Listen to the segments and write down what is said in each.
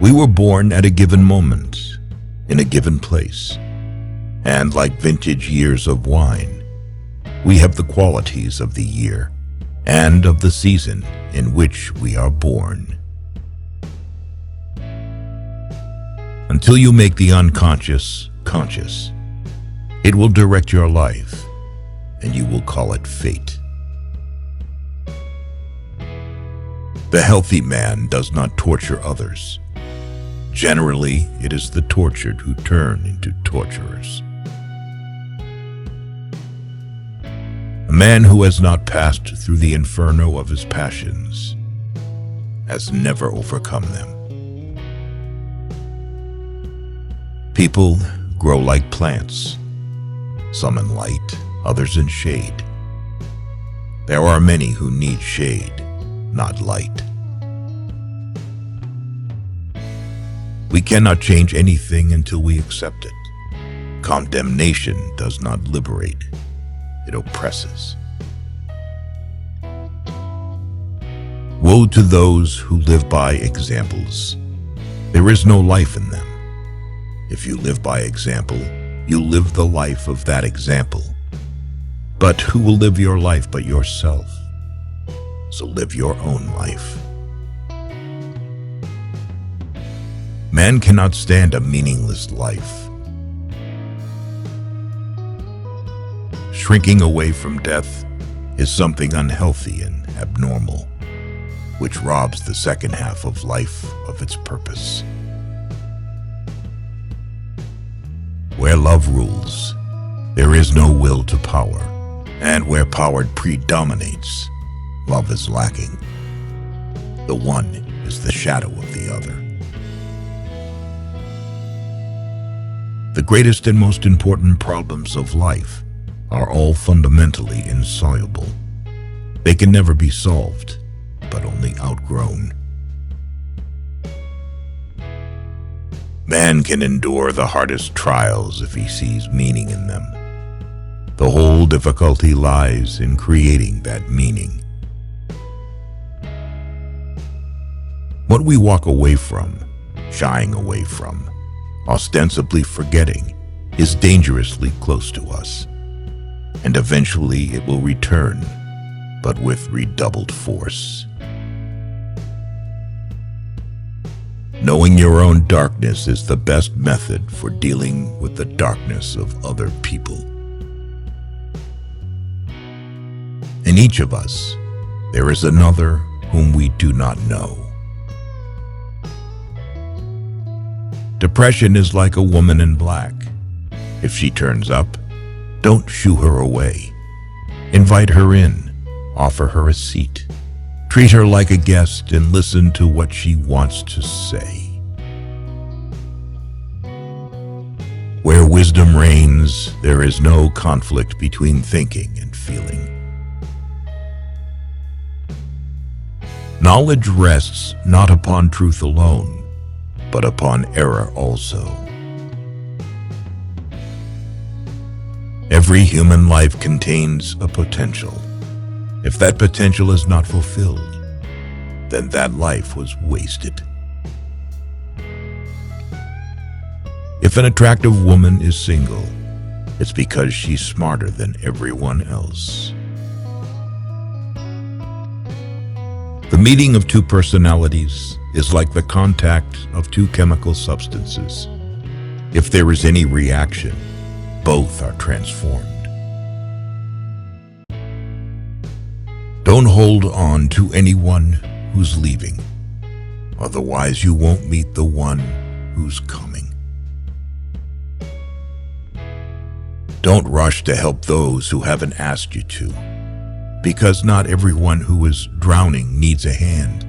We were born at a given moment, in a given place, and like vintage years of wine, we have the qualities of the year and of the season in which we are born. Until you make the unconscious conscious, it will direct your life, and you will call it fate. The healthy man does not torture others. Generally, it is the tortured who turn into torturers. A man who has not passed through the inferno of his passions has never overcome them. People grow like plants, some in light, others in shade. There are many who need shade, not light. We cannot change anything until we accept it. Condemnation does not liberate, it oppresses. Woe to those who live by examples. There is no life in them. If you live by example, you live the life of that example. But who will live your life but yourself? So live your own life. Man cannot stand a meaningless life. Shrinking away from death is something unhealthy and abnormal, which robs the second half of life of its purpose. Where love rules, there is no will to power, and where power predominates, love is lacking. The one is the shadow of the other. The greatest and most important problems of life are all fundamentally insoluble. They can never be solved, but only outgrown. Man can endure the hardest trials if he sees meaning in them. The whole difficulty lies in creating that meaning. What we walk away from, shying away from, ostensibly forgetting, is dangerously close to us, and eventually it will return, but with redoubled force. Knowing your own darkness is the best method for dealing with the darkness of other people. In each of us, there is another whom we do not know. Depression is like a woman in black. If she turns up, don't shoo her away. Invite her in, offer her a seat. Treat her like a guest and listen to what she wants to say. Where wisdom reigns, there is no conflict between thinking and feeling. Knowledge rests not upon truth alone, but upon error also. Every human life contains a potential. If that potential is not fulfilled, then that life was wasted. If an attractive woman is single, it's because she's smarter than everyone else. The meeting of two personalities is like the contact of two chemical substances. If there is any reaction, both are transformed. Don't hold on to anyone who's leaving, otherwise you won't meet the one who's coming. Don't rush to help those who haven't asked you to, because not everyone who is drowning needs a hand.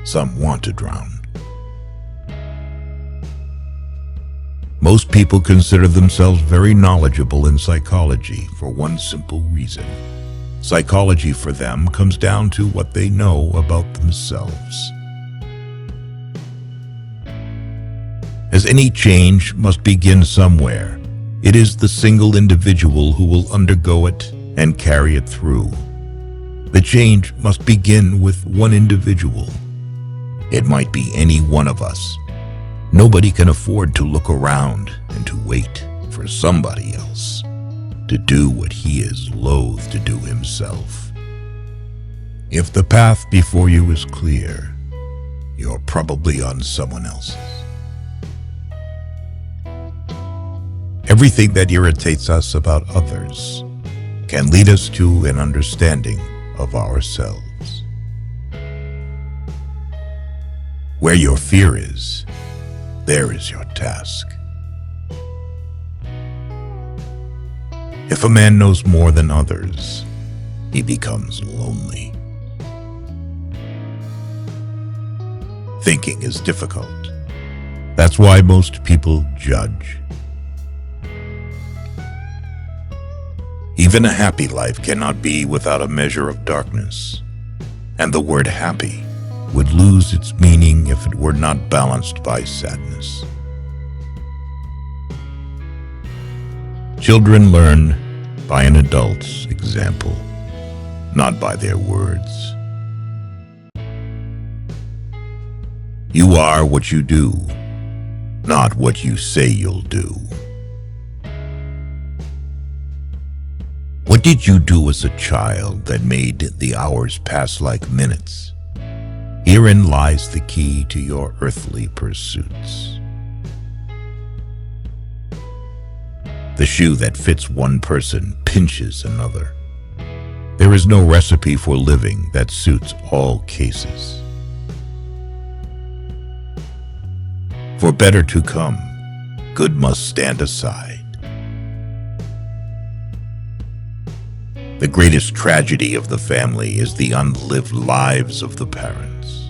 Some want to drown. Most people consider themselves very knowledgeable in psychology for one simple reason. Psychology for them comes down to what they know about themselves. As any change must begin somewhere, it is the single individual who will undergo it and carry it through. The change must begin with one individual. It might be any one of us. Nobody can afford to look around and to wait for somebody else to do what he is loath to do himself. If the path before you is clear, you're probably on someone else's. Everything that irritates us about others can lead us to an understanding of ourselves. Where your fear is, there is your task. If a man knows more than others, he becomes lonely. Thinking is difficult. That's why most people judge. Even a happy life cannot be without a measure of darkness, and the word happy would lose its meaning if it were not balanced by sadness. Children learn by an adult's example, not by their words. You are what you do, not what you say you'll do. What did you do as a child that made the hours pass like minutes? Herein lies the key to your earthly pursuits. The shoe that fits one person pinches another. There is no recipe for living that suits all cases. For better to come, good must stand aside. The greatest tragedy of the family is the unlived lives of the parents.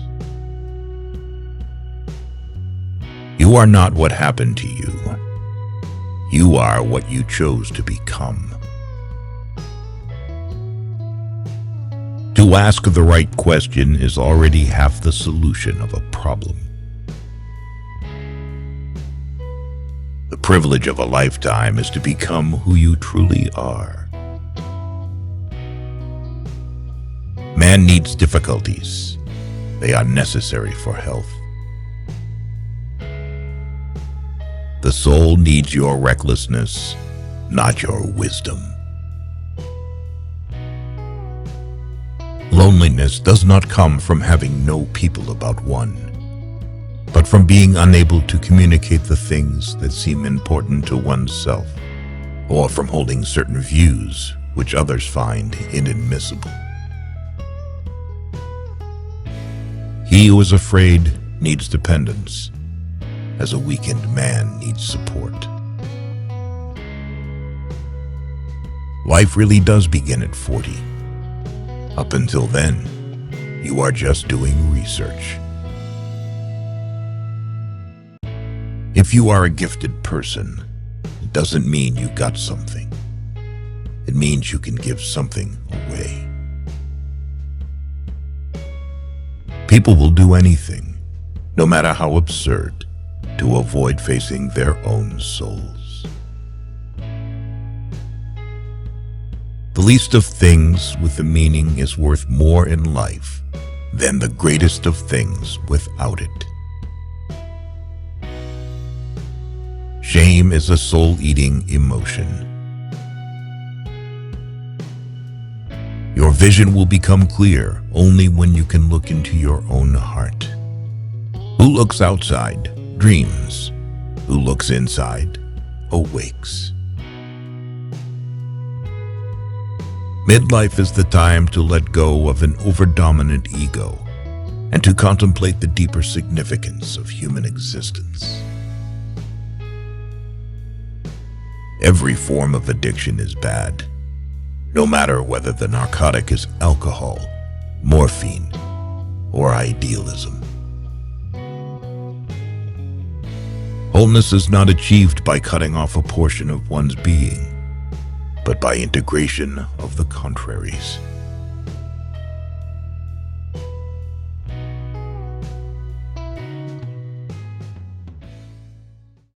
You are not what happened to you. You are what you chose to become. To ask the right question is already half the solution of a problem. The privilege of a lifetime is to become who you truly are. Man needs difficulties. They are necessary for health. The soul needs your recklessness, not your wisdom. Loneliness does not come from having no people about one, but from being unable to communicate the things that seem important to oneself, or from holding certain views which others find inadmissible. He who is afraid needs dependence, as a weakened man needs support. Life really does begin at 40. Up until then, you are just doing research. If you are a gifted person, it doesn't mean you got something. It means you can give something away. People will do anything, no matter how absurd, to avoid facing their own souls. The least of things with a meaning is worth more in life than the greatest of things without it. Shame is a soul-eating emotion. Your vision will become clear only when you can look into your own heart. Who looks outside dreams. Who looks inside awakes. Midlife is the time to let go of an overdominant ego and to contemplate the deeper significance of human existence. Every form of addiction is bad, no matter whether the narcotic is alcohol, morphine, or idealism. Wholeness is not achieved by cutting off a portion of one's being, but by integration of the contraries.